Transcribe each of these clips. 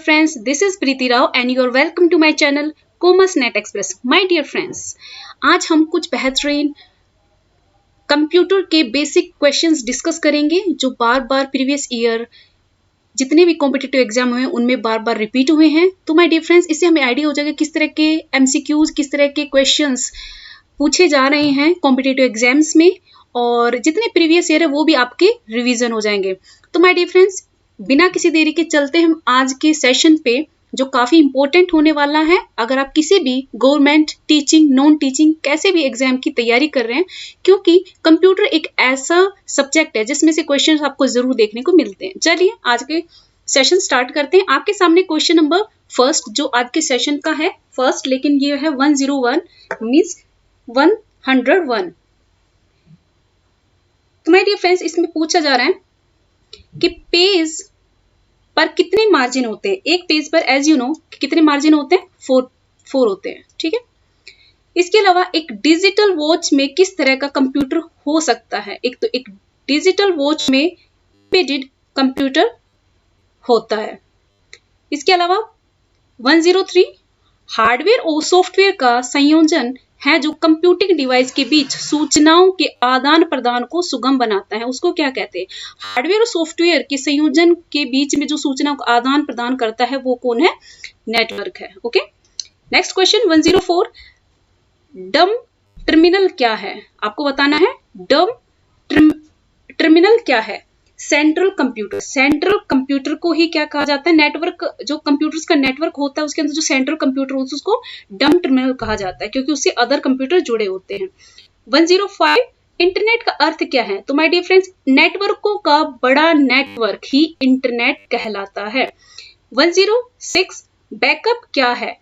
friends, this is Preeti Rao and you are welcome to my channel Commerce Net Express. My dear friends, आज हम कुछ बेहतरीन computer के basic questions discuss करेंगे जो बार बार previous year जितने भी कॉम्पिटिटिव एग्जाम हुए उनमें बार बार रिपीट हुए हैं। तो माय डियर फ्रेंड्स, इससे हमें आइडिया हो जाएगा किस तरह के एमसीक्यूज, किस तरह के क्वेश्चंस पूछे जा रहे हैं कॉम्पिटिटिव एग्जाम्स में, और जितने प्रीवियस ईयर है वो भी आपके रिवीजन हो जाएंगे। तो माय डियर फ्रेंड्स, बिना किसी देरी के चलते हम आज के सेशन पे जो काफी इंपॉर्टेंट होने वाला है। अगर आप किसी भी गवर्नमेंट, टीचिंग, नॉन टीचिंग, कैसे भी एग्जाम की तैयारी कर रहे हैं, क्योंकि कंप्यूटर एक ऐसा सब्जेक्ट है जिसमें से क्वेश्चन आपको जरूर देखने को मिलते हैं। चलिए आज के सेशन स्टार्ट करते हैं। आपके सामने क्वेश्चन नंबर फर्स्ट जो आज के सेशन का है फर्स्ट, लेकिन ये है 101 मीन्स 101। तो माय डियर फ्रेंड्स, इसमें पूछा जा रहा है कि पेज पर कितने मार्जिन होते हैं। एक पेज पर एज यू नो कितने मार्जिन होते हैं, 4 होते हैं, ठीक है। इसके अलावा एक डिजिटल वॉच में किस तरह का कंप्यूटर हो सकता है। एक तो एक डिजिटल वॉच में एम्बेडेड कंप्यूटर होता है। इसके अलावा 103 हार्डवेयर और सॉफ्टवेयर का संयोजन है जो कंप्यूटिंग डिवाइस के बीच सूचनाओं के आदान प्रदान को सुगम बनाता है। उसको क्या कहते हैं? हार्डवेयर और सॉफ्टवेयर के संयोजन के बीच में जो सूचनाओं का आदान प्रदान करता है वो कौन है? नेटवर्क है। ओके, नेक्स्ट क्वेश्चन 104 डम टर्मिनल क्या है? आपको बताना है डम टर्मिनल क्या है। सेंट्रल कंप्यूटर को ही क्या कहा जाता है? नेटवर्क, जो कंप्यूटर्स का नेटवर्क होता है उसके अंदर जो सेंट्रल कंप्यूटर होता है उसको डम टर्मिनल कहा जाता है, क्योंकि उससे अदर कंप्यूटर जुड़े होते हैं। 105 इंटरनेट का अर्थ क्या है? तो माय डियर फ्रेंड्स, नेटवर्कों का बड़ा नेटवर्क ही इंटरनेट कहलाता है। 106 बैकअप क्या है?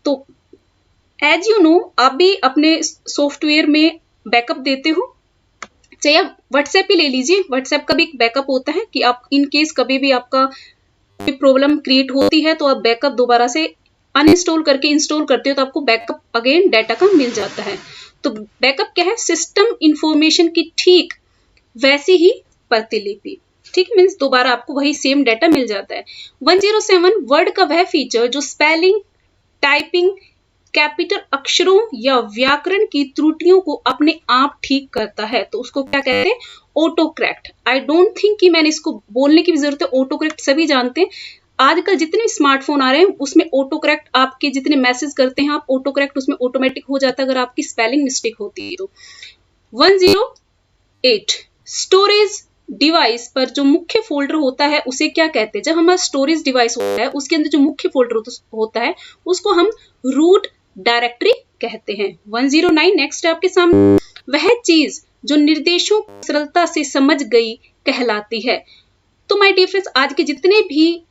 तो एज यू नो आप भी अपने सॉफ्टवेयर में बैकअप देते हो, चाहे आप व्हाट्सएप ही ले लीजिए। व्हाट्सएप का भी एक बैकअप होता है कि आप इन केस कभी भी आपका कोई प्रॉब्लम क्रिएट होती है तो आप बैकअप दोबारा से अनइंस्टॉल करके इंस्टॉल करते हो तो आपको बैकअप अगेन डाटा का मिल जाता है। तो बैकअप क्या है? सिस्टम इंफॉर्मेशन की ठीक वैसी ही प्रतिलिपि, ठीक, मीन्स दोबारा आपको वही सेम डाटा मिल जाता है। 107 वर्ड का वह फीचर जो स्पेलिंग, टाइपिंग, कैपिटल अक्षरों या व्याकरण की त्रुटियों को अपने आप ठीक करता है, तो उसको क्या कहते हैं? Auto correct. I don't think कि मैंने इसको बोलने की भी जरूरत है, ऑटो करेक्ट सभी जानते हैं। आजकल जितने भी स्मार्टफोन आ रहे हैं उसमें ऑटो करेक्ट, आपके जितने मैसेज करते हैं आप, ऑटो करेक्ट उसमें ऑटोमेटिक हो जाता है अगर आपकी स्पेलिंग मिस्टेक होती है तो। 108 स्टोरेज डिवाइस पर जो मुख्य फोल्डर होता है उसे क्या कहते हैं? जब हमारा स्टोरेज डिवाइस होता है उसके अंदर जो मुख्य फोल्डर होता है उसको हम रूट डायरेक्टरी कहते हैं। 109 नेक्स्ट है आपके सामने, वह चीज जो निर्देशों को सरलता से समझ गई कहलाती है। तो माय डियर फ्रेंड्स, आज के जितने भी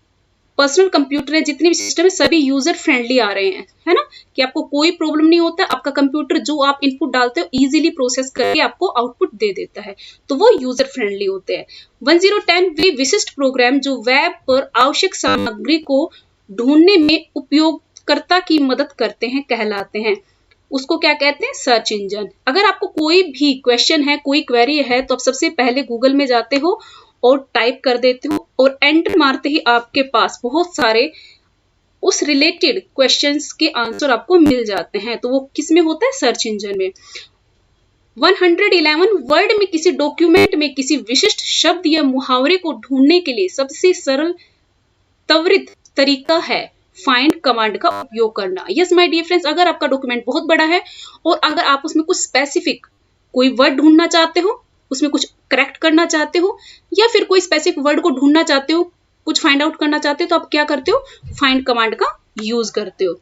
पर्सनल कंप्यूटर है, जितने भी सिस्टम है, सभी यूजर फ्रेंडली आ रहे हैं, है ना, कि आपको कोई प्रॉब्लम नहीं होता। आपका कंप्यूटर जो आप इनपुट डालते हो इजीली प्रोसेस करके आपको आउटपुट दे देता है, तो वो यूजर फ्रेंडली होते हैं। 1010 वे विशिष्ट प्रोग्राम जो वेब पर आवश्यक सामग्री को ढूंढने में उपयोगकर्ता की मदद करते हैं कहलाते हैं। उसको क्या कहते हैं? Search engine. अगर आपको कोई भी क्वेश्चन है, कोई क्वेरी है, तो आप सबसे पहले गूगल में जाते हो और टाइप कर देते हो और एंटर मारते ही आपके पास बहुत सारे उस रिलेटेड क्वेश्चंस के आंसर आपको मिल जाते हैं। तो वो किस में होता है? सर्च इंजन में। 111 वर्ड में किसी डॉक्यूमेंट में किसी विशिष्ट शब्द या मुहावरे को ढूंढने के लिए सबसे सरल त्वरित तरीका है फाइंड कमांड का उपयोग करना। यस माय डियर फ्रेंड्स, अगर आपका डॉक्यूमेंट बहुत बड़ा है और अगर आप उसमें कुछ स्पेसिफिक कोई वर्ड ढूंढना चाहते हो, उसमें कुछ करेक्ट करना चाहते हो, या फिर कोई स्पेसिफिक वर्ड को ढूंढना चाहते हो, कुछ फाइंड आउट करना चाहते हो, तो आप क्या करते हो? फाइंड कमांड का यूज करते हो।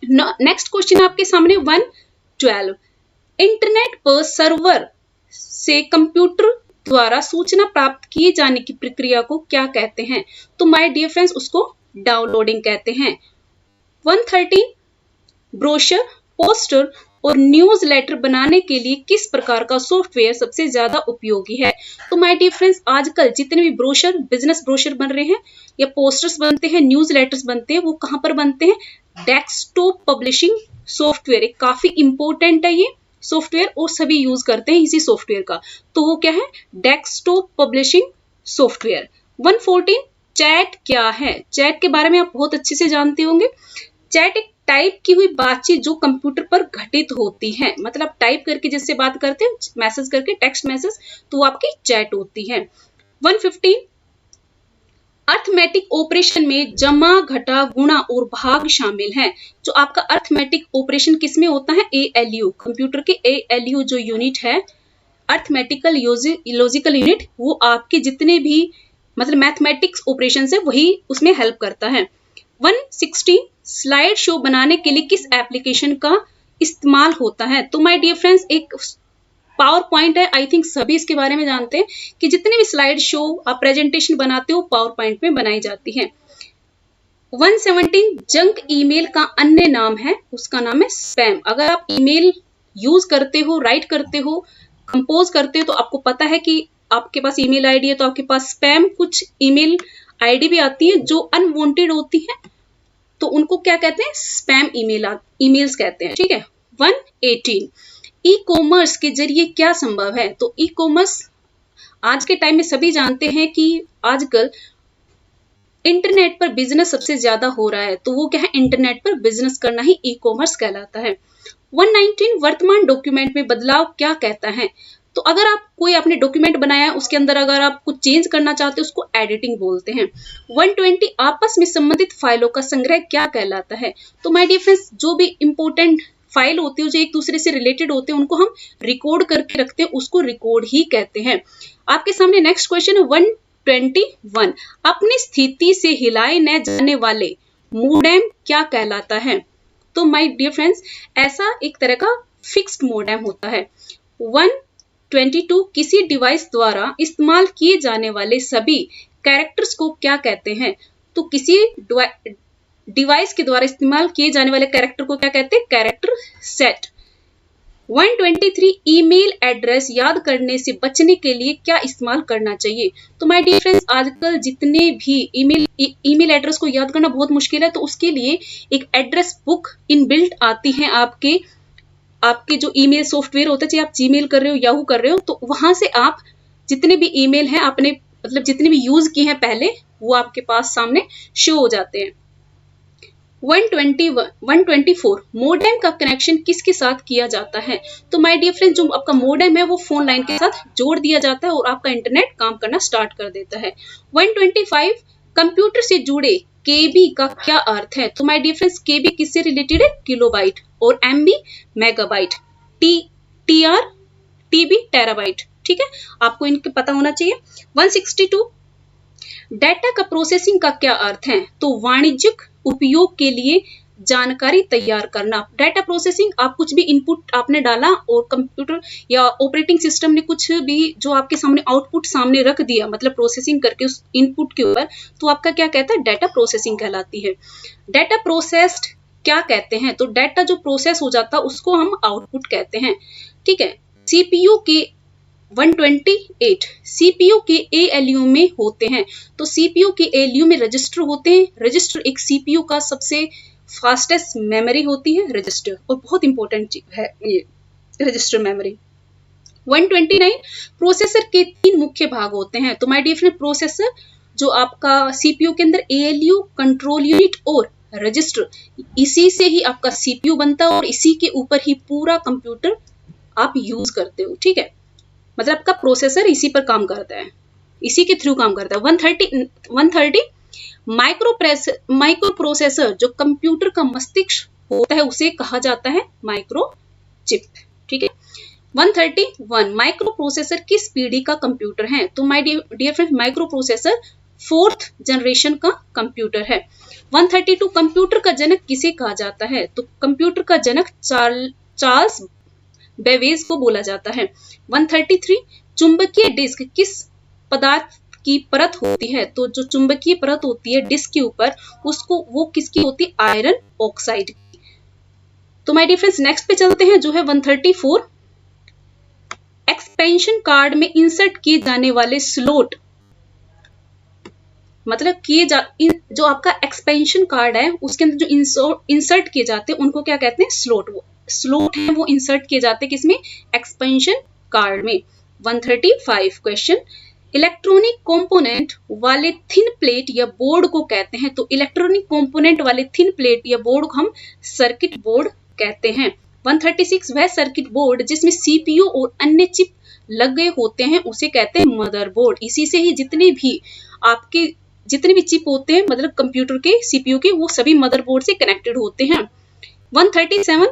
नेक्स्ट क्वेश्चन आपके सामने 112 इंटरनेट पर सर्वर से कंप्यूटर द्वारा सूचना प्राप्त किए जाने की प्रक्रिया को क्या कहते हैं? तो माय डियर फ्रेंड्स, उसको डाउनलोडिंग कहते हैं। 113 ब्रोशर, पोस्टर और न्यूज लेटर बनाने के लिए किस प्रकार का सॉफ्टवेयर सबसे ज्यादा उपयोगी है? तो माय डियर फ्रेंड्स, आजकल जितने भी ब्रोशर, बिजनेस ब्रोशर बन रहे हैं या पोस्टर्स बनते हैं, न्यूज लेटर्स बनते हैं, वो कहां पर बनते हैं? डेस्कटॉप पब्लिशिंग सॉफ्टवेयर एक काफी इंपॉर्टेंट है ये सॉफ्टवेयर, और सभी यूज करते हैं इसी सॉफ्टवेयर का। तो वो क्या है? Desktop publishing software. 114 चैट क्या है? चैट के बारे में आप बहुत अच्छे से जानते होंगे। चैट एक टाइप की हुई बातचीत जो कंप्यूटर पर घटित होती है, मतलब टाइप करके जिससे बात करते हैं, मैसेज करके, टेक्स्ट मैसेज, तो वो आपकी चैट होती है। 115 अर्थमेटिक ऑपरेशन में जमा, घटा, गुणा और भाग शामिल है। जो आपका अर्थमेटिक ऑपरेशन किसमें होता है? ALU, कंप्यूटर के ALU जो यूनिट है, अर्थमेटिकल लॉजिकल यूनिट, वो आपके जितने भी मतलब मैथमेटिक्स ऑपरेशन है वही उसमें हेल्प करता है। 116 स्लाइड शो बनाने के लिए किस एप्लीकेशन का इस्तेमाल होता है? तो माय डियर फ्रेंड्स, एक पावर पॉइंट है, आई थिंक सभी इसके बारे में जानते हैं कि जितने भी स्लाइड शो आप प्रेजेंटेशन बनाते हो पावर पॉइंट में बनाई जाती है। 117 जंक ईमेल का अन्य नाम है, उसका नाम है स्पैम। अगर आप ईमेल यूज करते हो, राइट करते हो, कंपोज करते हो, तो आपको पता है कि आपके पास ईमेल आईडी है, तो आपके पास स्पैम कुछ ईमेल आईडी भी आती है जो अनवांटेड होती है, तो उनको क्या कहते हैं? स्पैम ईमेल्स कहते हैं, ठीक है। 118 ई कॉमर्स के जरिए क्या संभव है? तो ई कॉमर्स आज के टाइम में सभी जानते हैं कि आजकल इंटरनेट पर बिजनेस सबसे ज्यादा हो रहा है, तो वो क्या है? इंटरनेट पर बिजनेस करना ही ई कॉमर्स कहलाता है। 119 वर्तमान डॉक्यूमेंट में बदलाव क्या कहता है? तो अगर आप कोई आपने डॉक्यूमेंट बनाया है, उसके अंदर अगर आप कुछ चेंज करना चाहते हो, उसको एडिटिंग बोलते हैं। 120 आपस में संबंधित फाइलों का संग्रह क्या कहलाता है? तो माय डियर फ्रेंड्स, जो भी इंपॉर्टेंट फाइल होती है जो एक दूसरे से रिलेटेड होते हैं, उनको हम रिकॉर्ड करके रखते हैं, उसको रिकॉर्ड ही कहते हैं। आपके सामने नेक्स्ट क्वेश्चन है 121 अपनी स्थिति से हिलाए न जाने वाले मोडेम क्या कहलाता है? तो माय डियर फ्रेंड्स, ऐसा एक तरह का फिक्स्ड मोडेम होता है। 122 किसी डिवाइस द्वारा इस्तेमाल किए जाने वाले सभी कैरेक्टर्स को क्या कहते हैं? तो किसी डिवाइस के द्वारा इस्तेमाल किए जाने वाले कैरेक्टर को क्या कहते हैं? Character set. 123 ईमेल एड्रेस याद करने से बचने के लिए क्या इस्तेमाल करना चाहिए? तो माय डियर फ्रेंड्स, आजकल जितने भी ईमेल एड्रेस को याद करना बहुत मुश्किल है, तो उसके लिए एक एड्रेस बुक इनबिल्ट आती है आपके जो ईमेल सॉफ्टवेयर होता है, चाहे आप जीमेल कर रहे हो, याहू कर रहे हो, तो वहां से आप जितने भी ईमेल हैं आपने मतलब जितने भी यूज किए हैं पहले, वो आपके पास सामने शो हो जाते हैं। 124 मोडेम का कनेक्शन किसके साथ किया जाता है? तो माय डियर फ्रेंड्स, जो आपका मोडेम है वो फोन लाइन के साथ जोड़ दिया जाता है और आपका इंटरनेट काम करना स्टार्ट कर देता है। 125 कंप्यूटर से जुड़े केबी का क्या अर्थ है? तो माय डियर फ्रेंड्स, केबी किससे रिलेटेड है? किलोबाइट, और MB megabyte, TR TB terabyte, ठीक है, आपको इनके पता होना चाहिए। 162 डाटा का प्रोसेसिंग का क्या अर्थ है? तो वाणिज्यिक उपयोग के लिए जानकारी तैयार करना। डाटा प्रोसेसिंग, आप कुछ भी इनपुट आपने डाला और कंप्यूटर या ऑपरेटिंग सिस्टम ने कुछ भी जो आपके सामने आउटपुट सामने रख दिया, मतलब प्रोसेसिंग करके उस इनपुट के ऊपर, तो आपका क्या कहता है? डाटा प्रोसेसिंग कहलाती है। डाटा प्रोसेस्ड क्या कहते हैं? तो डाटा जो प्रोसेस हो जाता है उसको हम आउटपुट कहते हैं, ठीक है। सीपीयू के 128 सीपीयू के एएलयू में होते हैं, तो सीपीयू के एएलयू में रजिस्टर होते हैं। रजिस्टर एक सीपीयू का सबसे फास्टेस्ट मेमोरी होती है रजिस्टर, और बहुत इंपॉर्टेंट है ये रजिस्टर मेमोरी। 129 प्रोसेसर के 3 मुख्य भाग होते हैं। तो माय डियर फ्रेंड, प्रोसेसर जो आपका सीपीयू के अंदर एएलयू, कंट्रोल यूनिट और रजिस्टर, इसी से ही आपका सीपीयू बनता है और इसी के ऊपर ही पूरा कंप्यूटर आप यूज करते हो, ठीक है। मतलब आपका प्रोसेसर इसी पर काम करता है, इसी के थ्रू काम करता है। 130 माइक्रो प्रोसेसर जो कंप्यूटर का मस्तिष्क होता है उसे कहा जाता है माइक्रो चिप, ठीक है। 131 माइक्रो प्रोसेसर किस पीढ़ी का कंप्यूटर है? तो my dear friend, micro processor 4th generation का कंप्यूटर है। 132 कंप्यूटर का जनक किसे कहा जाता है? तो कंप्यूटर का जनक चार्ल्स बेबेज को बोला जाता है। 133 चुंबकीय डिस्क किस पदार्थ की परत होती है? तो जो चुंबकीय परत होती है डिस्क के ऊपर, उसको वो किसकी होती है? आयरन ऑक्साइड की। तो माय डियर फ्रेंड्स, नेक्स्ट पे चलते हैं जो है 134 एक्सपेंशन कार्ड में इंसर्ट किए जाने वाले स्लॉट, मतलब जो आपका एक्सपेंशन कार्ड है उसके अंदर जो इंसर्ट किए जाते हैं उनको क्या कहते हैं? स्लॉट। वो स्लॉट है वो इंसर्ट किए जाते हैं किसमें? एक्सपेंशन कार्ड में। 135 क्वेश्चन, इलेक्ट्रॉनिक कंपोनेंट वाले थिन प्लेट या बोर्ड को कहते हैं। तो इलेक्ट्रॉनिक कंपोनेंट वाले थिन प्लेट या बोर्ड को हम सर्किट बोर्ड कहते हैं। 136 वह सर्किट बोर्ड जिसमें सीपीयू और अन्य चिप लगे होते हैं उसे कहते हैं मदरबोर्ड। इसी से ही जितने भी चिप होते हैं मतलब कंप्यूटर के सीपीयू के, वो सभी मदरबोर्ड से कनेक्टेड होते हैं। 137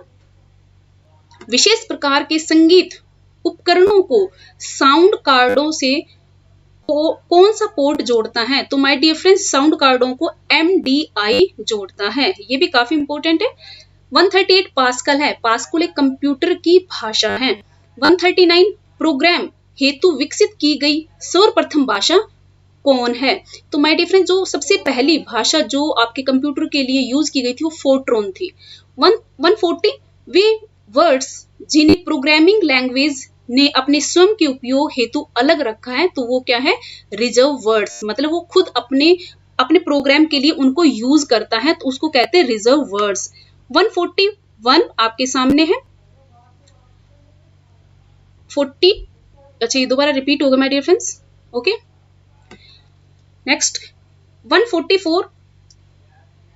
विशेष प्रकार के संगीत उपकरणों को साउंड कार्डों से कौन सा पोर्ट जोड़ता है? तो माय डियर फ्रेंड्स, साउंड कार्डों को MDI जोड़ता है। ये भी काफी इंपॉर्टेंट है। 138 पास्कल है। पास्कल एक कंप्यूटर की भाषा है। 139 प्रोग्राम हेतु विकसित की गई सर्वप्रथम भाषा कौन है? तो माय डियर फ्रेंड्स, जो सबसे पहली भाषा जो आपके कंप्यूटर के लिए यूज की गई थी वो फोर्ट्रॉन थी। 140 वे वर्ड्स जिन्हें प्रोग्रामिंग लैंग्वेज ने अपने स्वयं के उपयोग हेतु अलग रखा है तो वो क्या है? Reserve words. मतलब वो खुद अपने प्रोग्राम के लिए उनको यूज करता है तो उसको कहते हैं रिजर्व वर्ड्स। 141 आपके सामने है। 40 अच्छा, ये दोबारा रिपीट होगा my dear friends. Okay, next 144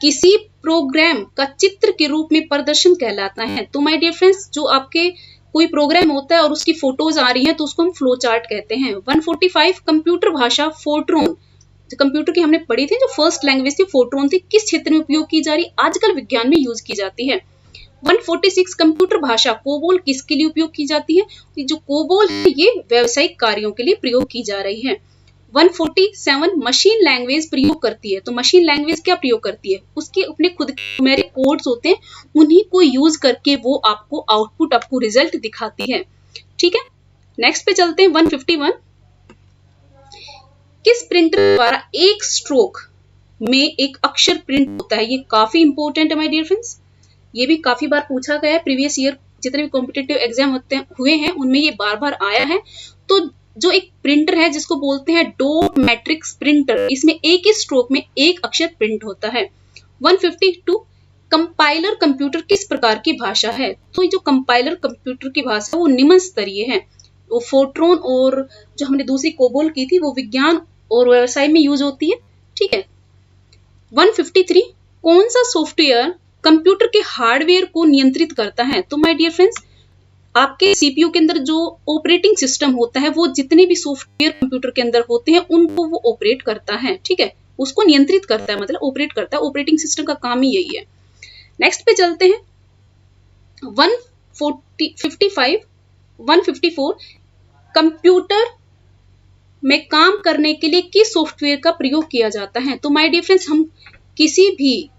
किसी प्रोग्राम का चित्र के रूप में प्रदर्शन कहलाता है। तो माय डियर फ्रेंड्स, जो आपके कोई प्रोग्राम होता है और उसकी फोटोज आ रही हैं तो उसको हम फ्लो चार्ट कहते हैं। 145 कंप्यूटर भाषा फोर्ट्रॉन, जो कंप्यूटर की हमने पढ़ी थी, जो फर्स्ट लैंग्वेज थी फोर्ट्रॉन थी, किस क्षेत्र में उपयोग की जा रही? आजकल विज्ञान में यूज की जाती है। 146 कंप्यूटर भाषा कोबोल किसके लिए उपयोग की जाती है? जो कोबोल है ये व्यावसायिक कार्यों के लिए प्रयोग की जा रही है। 147 मशीन लैंग्वेज प्रयोग करती है। तो मशीन लैंग्वेज क्या प्रयोग करती है? उसके अपने खुद के न्यूमेरिक कोड्स होते हैं, उन्हीं को यूज करके वो आपको आउटपुट, आपको रिजल्ट दिखाती है। ठीक है, नेक्स्ट पे चलते हैं। 151 किस प्रिंटर द्वारा एक स्ट्रोक में एक अक्षर प्रिंट होता है? ये काफी इंपॉर्टेंट है माय डियर फ्रेंड्स। ये भी काफी बार पूछा गया है। प्रीवियस ईयर जितने भी कॉम्पिटिटिव एग्जाम हुए हैं उनमें ये बार बार आया है। तो जो एक प्रिंटर है जिसको बोलते हैं डॉट मैट्रिक्स प्रिंटर, इसमें एक ही स्ट्रोक में एक अक्षर प्रिंट होता है। 152 कंपाइलर कंप्यूटर किस प्रकार की भाषा है? तो जो कंपाइलर कंप्यूटर की भाषा वो निम्न स्तरीय है। वो फोर्ट्रॉन और जो हमने दूसरी कोबोल की थी वो विज्ञान और व्यवसाय में यूज होती है। ठीक है। 153 कौन सा सॉफ्टवेयर कंप्यूटर के हार्डवेयर को नियंत्रित करता है? तो माय डियर फ्रेंड्स, आपके सीपीयू के अंदर जो ऑपरेटिंग सिस्टम होता है वो जितने भी सॉफ्टवेयर कंप्यूटर के अंदर होते हैं उनको वो ऑपरेट करता है। ठीक है, उसको नियंत्रित करता है, मतलब ऑपरेट करता है। ऑपरेटिंग सिस्टम का काम ही यही है। नेक्स्ट पे चलते हैं। 154 कंप्यूटर में काम करने के लिए किस सॉफ्टवेयर का प्रयोग किया जाता है? तो माय डियर फ्रेंड्स, हम किसी भी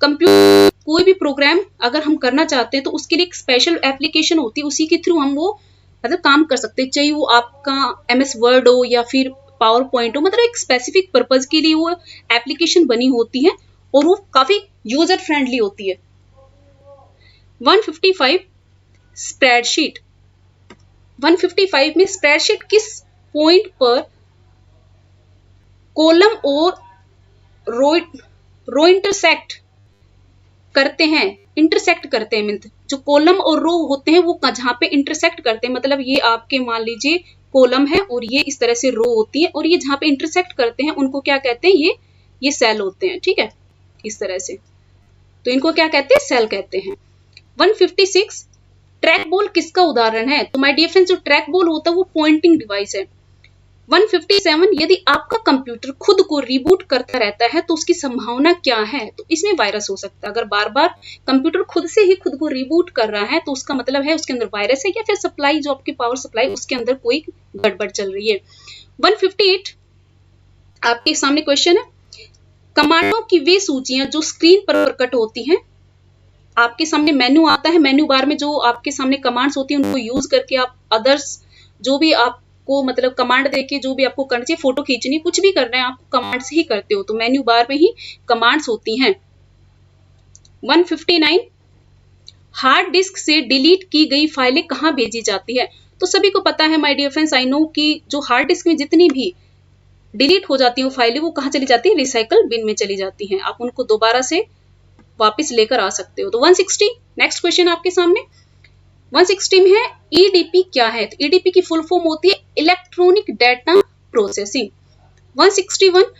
कंप्यूटर कोई भी प्रोग्राम अगर हम करना चाहते हैं तो उसके लिए एक स्पेशल एप्लीकेशन होती है, उसी के थ्रू हम वो मतलब काम कर सकते हैं। चाहे वो आपका MS वर्ड हो या फिर पावर पॉइंट हो, मतलब एक स्पेसिफिक पर्पज के लिए वो एप्लीकेशन बनी होती है और वो काफी यूजर फ्रेंडली होती है। 155 स्प्रेडशीट। 155 में स्प्रेडशीट किस पॉइंट पर कॉलम और रो इंटरसेक्ट करते हैं? इंटरसेक्ट करते हैं मीन्स जो कॉलम और रो होते हैं वो जहां पे इंटरसेक्ट करते हैं, मतलब ये आपके मान लीजिए कॉलम है और ये इस तरह से रो होती है और ये जहां पे इंटरसेक्ट करते हैं उनको क्या कहते हैं? ये सेल होते हैं। ठीक है, इस तरह से, तो इनको क्या कहते हैं? सेल कहते हैं। 156 ट्रैक बॉल किसका उदाहरण है? तो माय डियर फ्रेंड्स, जो ट्रैक बॉल होता है वो पॉइंटिंग डिवाइस है। 157 यदि आपका कंप्यूटर खुद को रिबूट करता रहता है तो उसकी संभावना क्या है? तो इसमें वायरस हो सकता है। अगर बार बार कंप्यूटर खुद से ही खुद को रिबूट कर रहा है तो उसका मतलब है उसके अंदर वायरस है या फिर सप्लाई, जो आपकी पावर सप्लाई, उसके अंदर कोई गड़बड़ चल रही है। 158 आपके सामने क्वेश्चन है, कमांडों की वे सूचियां जो स्क्रीन पर प्रकट होती हैं। आपके सामने मेन्यू आता है, मेन्यू बार में जो आपके सामने कमांड्स होती हैं उनको यूज करके आप अदर्स जो भी आपको मतलब कमांड देके जो भी आपको करना चाहिए, फोटो खींचनी, कुछ भी करना है आपको कमांड से ही करते हो, तो मेन्यू बार में ही कमांड्स होती हैं। 159 हार्ड डिस्क से डिलीट की गई फाइलें कहाँ भेजी जाती है? तो सभी को पता है my dear friends, I know कि जो हार्ड डिस्क में जितनी भी डिलीट हो जाती है फाइलें वो कहाँ चली जाती है? रिसाइकल बिन में चली जाती हैं। आप उनको दोबारा से वापस लेकर आ सकते हो। तो 160 नेक्स्ट क्वेश्चन आपके सामने। 160 में है ईडीपी क्या है? तो ईडीपी की फुल फॉर्म होती है इलेक्ट्रॉनिक डाटा प्रोसेसिंग। 161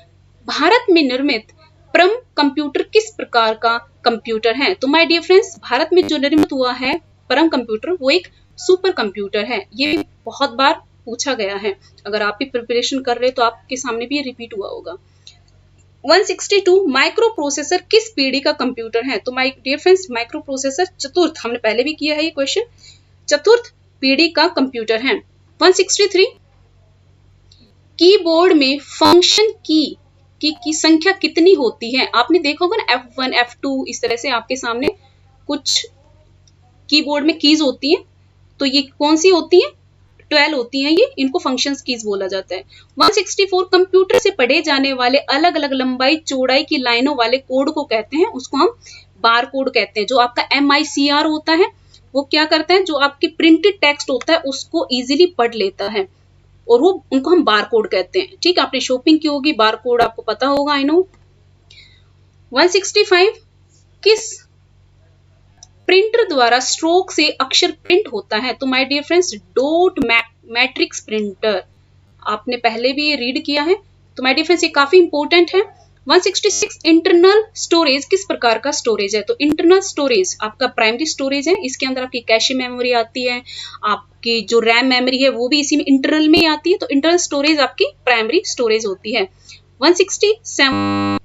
भारत में निर्मित परम कंप्यूटर किस प्रकार का कंप्यूटर है? तो माय डियर फ्रेंड्स, भारत में जो निर्मित हुआ है परम कंप्यूटर वो एक सुपर कंप्यूटर है। ये बहुत बार पूछा गया है, अगर आप भी प्रिपरेशन कर रहे हैं तो आपके सामने भी ये रिपीट हुआ होगा। 162 माइक्रो प्रोसेसर किस पीढ़ी का कंप्यूटर है? तो my dear friends, micro processor चतुर्थ, हमने पहले भी किया है ये क्वेश्चन, चतुर्थ पीढ़ी का कंप्यूटर है। 163 कीबोर्ड में फंक्शन की संख्या कितनी होती है? आपने देखा होगा ना F1 F2 इस तरह से आपके सामने कुछ कीबोर्ड में कीज होती हैं, तो ये कौन सी होती हैं? 12 होती हैं ये, इनको फंक्शंस कीज बोला जाता है। 164 कंप्यूटर से पढ़े जाने वाले अलग अलग लंबाई चौड़ाई की लाइनों वाले कोड को कहते हैं, उसको हम बार कोड कहते हैं। जो आपका MICR होता है वो क्या करता है, जो आपकी प्रिंटेड टेक्स्ट होता है उसको इजीली पढ़ लेता है और वो उनको हम बार कोड कहते हैं। ठीक है, आपने शॉपिंग की होगी, बार कोड आपको पता होगा, आई नो। 165 किस प्रिंटर द्वारा स्ट्रोक से अक्षर प्रिंट होता है? तो my dear friends, dot matrix printer, आपने पहले भी ये रीड किया है, तो माय डियर फ्रेंड्स ये काफी इंपॉर्टेंट है। 166 इंटरनल स्टोरेज किस प्रकार का स्टोरेज है? तो इंटरनल स्टोरेज आपका प्राइमरी स्टोरेज है, इसके अंदर आपकी कैशे मेमोरी आती है, आपकी जो रैम मेमोरी है वो भी इसी में इंटरनल में आती है, तो इंटरनल स्टोरेज आपकी प्राइमरी स्टोरेज होती है। 167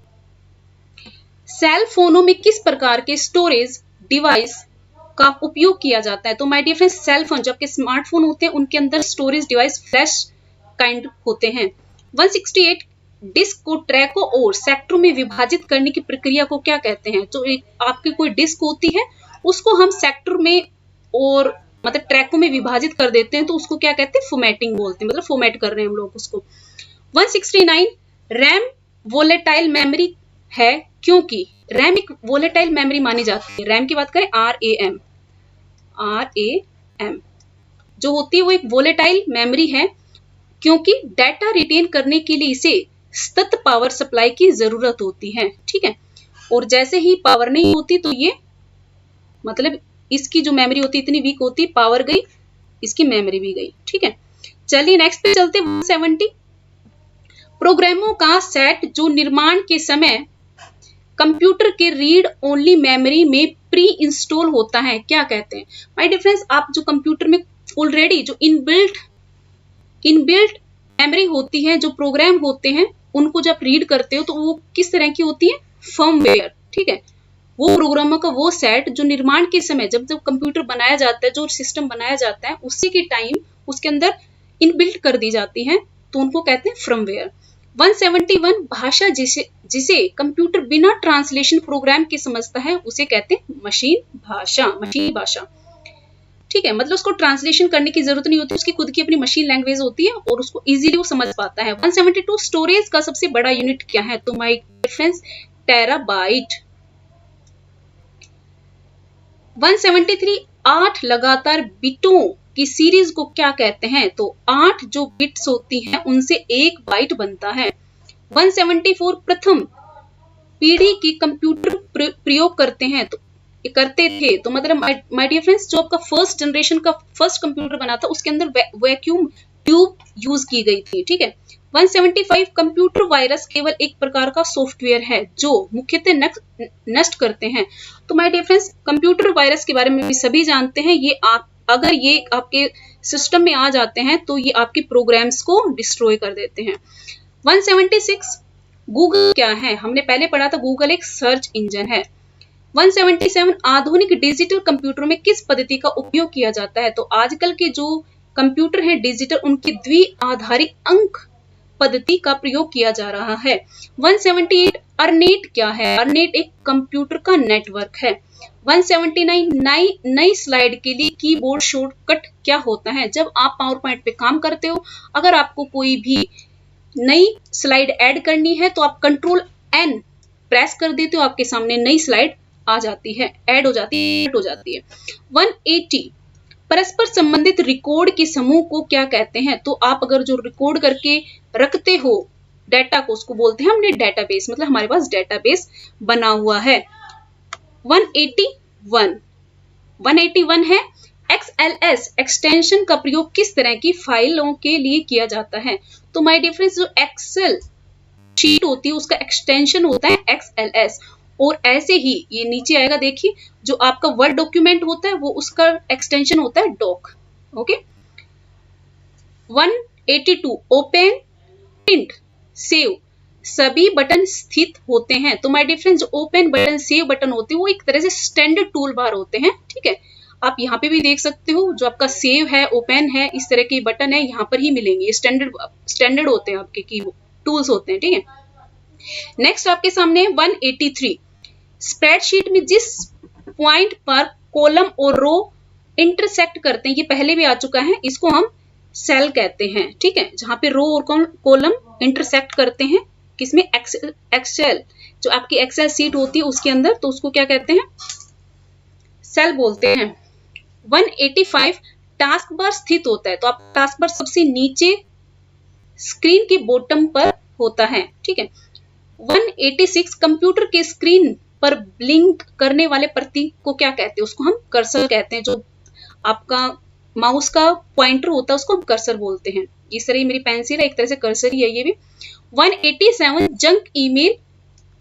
सेल फोनों में किस प्रकार के स्टोरेज डिवाइस का उपयोग किया जाता है? तो my dear friends, cell phone जो आपके स्मार्टफोन होते हैं उनके अंदर स्टोरेज डिवाइस फ्लैश काइंड होते हैं। 168 डिस्क को ट्रैकों और सेक्टरों में विभाजित करने की प्रक्रिया को क्या कहते हैं? तो एक आपकी कोई डिस्क होती है उसको हम सेक्टर में और मतलब ट्रैकों में विभाजित कर देते हैं, तो उसको क्या कहते हैं? फॉर्मेटिंग बोलते हैं, मतलब फॉर्मेट कर रहे हैं हम लोग उसको। 169 रैम वोलेटाइल मेमोरी है क्योंकि रैम एक वोलेटाइल मेमोरी मानी जाती है। रैम की बात करें RAM जो होती है वो एक वोलेटाइल मेमोरी है क्योंकि डाटा रिटेन करने के लिए इसे सतत पावर सप्लाई की जरूरत होती है। ठीक है, और जैसे ही पावर नहीं होती तो ये मतलब इसकी जो मेमोरी होती है इतनी वीक होती, पावर गई इसकी मेमोरी भी गई। ठीक है, चलिए नेक्स्ट पे चलते। 170 प्रोग्रामों का सेट जो निर्माण के समय कंप्यूटर के रीड ओनली मेमोरी में प्री इंस्टॉल होता है क्या कहते हैं? माय डियर फ्रेंड्स, आप जो कंप्यूटर में ऑलरेडी जो इनबिल्ट मेमोरी होती है, जो प्रोग्राम होते हैं उनको जब रीड करते हो तो वो किस तरह की होती है? फर्मवेयर। ठीक है, वो प्रोग्रामों का वो सेट जो निर्माण के समय जब कंप्यूटर बनाया जाता है, जो सिस्टम बनाया जाता है उसी के टाइम उसके अंदर इनबिल्ट कर दी जाती है, तो उनको कहते हैं फर्मवेयर। 171 भाषा जिसे कंप्यूटर बिना ट्रांसलेशन प्रोग्राम के समझता है उसे कहते हैं मशीन भाषा। ठीक है, मतलब उसको ट्रांसलेशन करने की जरूरत नहीं होती, उसकी खुद की अपनी मशीन लैंग्वेज होती है और उसको इजीली वो समझ पाता है। 172 स्टोरेज का सबसे बड़ा यूनिट क्या है? तो माय फ्रेंड्स, टेराबाइट। 173 8 लगातार बिटों की सीरीज को क्या कहते हैं? तो 8 जो बिट्स होती हैं उनसे एक बाइट बनता है। 174 प्रथम पीढ़ी की कंप्यूटर प्रयोग करते थे, तो मतलब माय डियर फ्रेंड्स, जो आपका फर्स्ट जनरेशन का फर्स्ट कंप्यूटर बना था उसके अंदर वैक्यूम ट्यूब यूज की गई थी। ठीक है। 175 कंप्यूटर वायरस केवल एक प्रकार का सॉफ्टवेयर है जो मुख्यतः नष्ट करते हैं। तो my dear friends, computer virus के बारे में भी सभी जानते हैं, ये अगर ये आपके सिस्टम में आ जाते हैं तो ये आपके प्रोग्राम्स को डिस्ट्रॉय कर देते हैं। 176 गूगल क्या है? हमने पहले पढ़ा था, गूगल एक सर्च इंजन है। 177 आधुनिक डिजिटल कंप्यूटरों में किस पद्धति का उपयोग किया जाता है? तो आजकल के जो कंप्यूटर हैं डिजिटल, उनकी द्विआधारी अंक पद्धति का प्रयोग किया जा रहा है। 178 अर्नेट क्या है? अर्नेट एक कंप्यूटर का नेटवर्क है। 179 नई स्लाइड के लिए कीबोर्ड शॉर्टकट क्या होता है? जब आप पावर पॉइंट पे काम करते हो, अगर आपको कोई भी नई स्लाइड ऐड करनी है तो आप कंट्रोल N प्रेस कर देते हो, आपके सामने नई स्लाइड आ जाती है, ऐड हो जाती है। 180 परस्पर संबंधित रिकॉर्ड के समूह को क्या कहते हैं? तो आप अगर जो रिकॉर्ड करके रखते हो डाटा को, उसको बोलते हैं हमने डेटाबेस, मतलब हमारे पास डेटाबेस बना हुआ है। 181 है XLS एक्सटेंशन का प्रयोग किस तरह की फाइलों के लिए किया जाता है? तो माय डियर फ्रेंड्स, जो एक्सेल शीट होती है उसका एक्सटेंशन होता है XLS, और ऐसे ही ये नीचे आएगा, देखिए जो आपका वर्ड डॉक्यूमेंट होता है वो उसका एक्सटेंशन होता है doc. Okay. 182 open, print, save सभी बटन स्थित होते हैं। तो माय डियर फ्रेंड्स, जो ओपन बटन, सेव बटन होते हैं वो एक तरह से स्टैंडर्ड टूल बार होते हैं। ठीक है, आप यहाँ पे भी देख सकते हो, जो आपका सेव है, ओपन है, इस तरह के बटन है यहाँ पर ही मिलेंगे। ये स्टैंडर्ड होते हैं आपके की टूल्स होते हैं। ठीक है, नेक्स्ट आपके सामने 183 स्प्रेडशीट में जिस पॉइंट पर कॉलम और रो इंटरसेक्ट करते हैं, ये पहले भी आ चुका है, इसको हम सेल कहते हैं। ठीक है, जहां पे रो और कॉलम इंटरसेक्ट करते हैं, किसमें? एक्सेल, जो आपकी एक्सेल सीट होती है उसके अंदर, तो उसको क्या कहते हैं? सेल बोलते हैं। 185 टास्क बार स्थित होता है, तो आप टास्क बार सबसे नीचे स्क्रीन के बॉटम पर होता है। ठीक है, 186 कंप्यूटर के स्क्रीन पर ब्लिंक करने वाले प्रतीक को क्या कहते हैं? उसको हम कर्सर कहते हैं। जो आपका माउस का पॉइंटर होता है उसको हम कर्सर बोलते हैं। इस तरह मेरी पेंसिल है, एक तरह से कर्सर ही है ये भी। 187 जंक ईमेल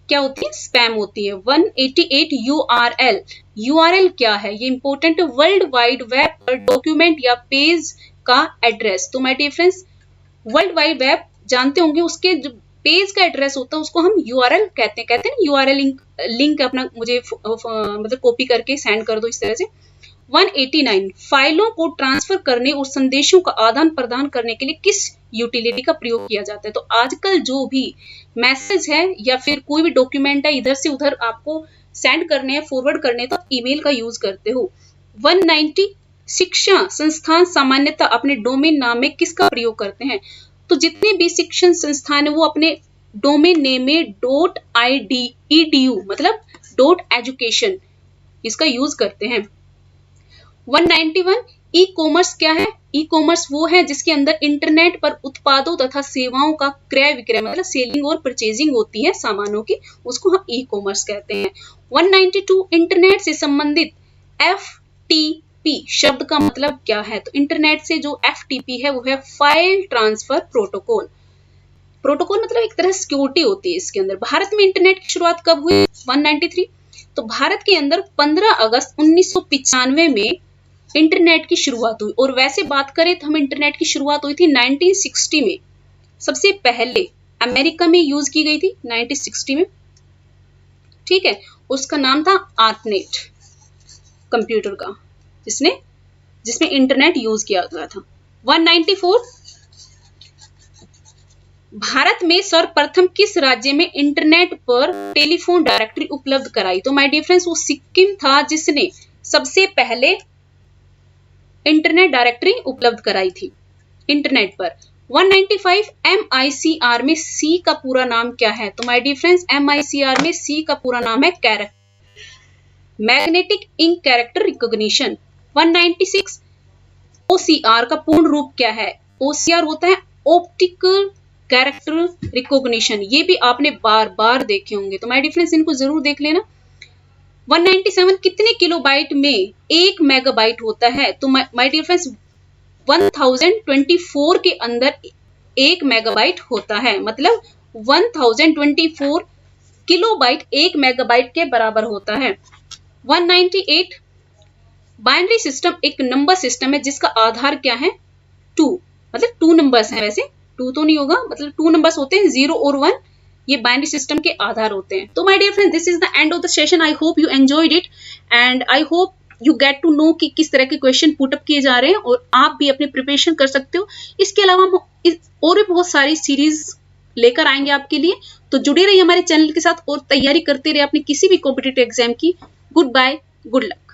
क्या होती है? स्पैम होती है। 188 यूआरएल, यूआरएल क्या है? ये इंपॉर्टेंट, वर्ल्ड वाइड वेब पर डॉक्यूमेंट या पेज का एड्रेस। तो my dear friends, world wide web जानते होंगे, उसके जो पेज का एड्रेस होता है उसको हम यूआरएल कहते हैं ना, यूआरएल लिंक अपना मुझे मतलब कॉपी करके सेंड कर दो, इस तरह से। 189 फाइलों को ट्रांसफर करने और संदेशों का आदान प्रदान करने के लिए किस यूटिलिटी का प्रयोग किया जाता है? तो आजकल जो भी मैसेज है या फिर कोई भी डॉक्यूमेंट है, इधर से उधर आपको सेंड करने हैं, फॉरवर्ड करने हैं, तो ईमेल का यूज करते हो। 190 शिक्षा संस्थान सामान्यतः अपने डोमेन नाम में किसका प्रयोग करते हैं? तो जितने भी शिक्षण संस्थान है वो अपने डोमेन नेम में .edu मतलब .education इसका यूज करते हैं। 191 ई कॉमर्स क्या है? ई कॉमर्स वो है जिसके अंदर इंटरनेट पर उत्पादों तथा सेवाओं का क्रय विक्रय मतलब सेलिंग और परचेजिंग होती है सामानों की, उसको हम ई कॉमर्स कहते हैं। 192 इंटरनेट से संबंधित FTP शब्द का मतलब क्या है? तो इंटरनेट से जो FTP है वो है फाइल ट्रांसफर प्रोटोकॉल। प्रोटोकॉल मतलब एक तरह सिक्योरिटी होती है इसके अंदर। भारत में इंटरनेट की शुरुआत कब हुई? 193। तो भारत के अंदर 15 अगस्त 1995 में इंटरनेट की शुरुआत हुई। और वैसे बात करें तो हम इंटरनेट की शुरुआत हुई थी 1960 में, सबसे पहले अमेरिका में यूज की गई थी 1960 में। ठीक है, उसका नाम था आर्पनेट कंप्यूटर का, जिसमें इंटरनेट यूज किया गया था। 194 भारत में सर्वप्रथम किस राज्य में इंटरनेट पर टेलीफोन डायरेक्टरी उपलब्ध कराई? तो माय डियर फ्रेंड्स, वो सिक्किम था जिसने सबसे पहले इंटरनेट डायरेक्टरी उपलब्ध कराई थी इंटरनेट पर। 195 MICR में C का पूरा नाम क्या है? तो माय डियर फ्रेंड्स, MICR में C का पूरा नाम है magnetic ink character recognition. 196 OCR का पूर्ण रूप क्या है? OCR होता है ऑप्टिकल कैरेक्टर रिकॉग्निशन। ये भी आपने बार बार देखे होंगे, तो माय डियर फ्रेंड्स इनको जरूर देख लेना। 197 कितने किलोबाइट में 1 मेगाबाइट होता है? तो माय डियर फ्रेंड्स 1024 के अंदर 1 मेगाबाइट होता है, मतलब 1024 किलोबाइट 1 मेगाबाइट के बराबर होता है। 198 बाइनरी सिस्टम एक नंबर सिस्टम है जिसका आधार क्या है? 2 मतलब 2 नंबर्स हैं, वैसे 2 तो नहीं होगा, मतलब 2 नंबर्स होते हैं 0 और 1, ये बाइनरी सिस्टम के आधार होते हैं। तो my dear friends, this is the end of the session. I hope you enjoyed it and I hope you get to know कि किस तरह के क्वेश्चन पुटअप किए जा रहे हैं और आप भी अपनी प्रिपरेशन कर सकते हो। इसके अलावा हम और भी बहुत सारी सीरीज लेकर आएंगे आपके लिए, तो जुड़े रहिए हमारे चैनल के साथ और तैयारी करते रहिए अपनी किसी भी कॉम्पिटिटिव एग्जाम की। Goodbye, good luck.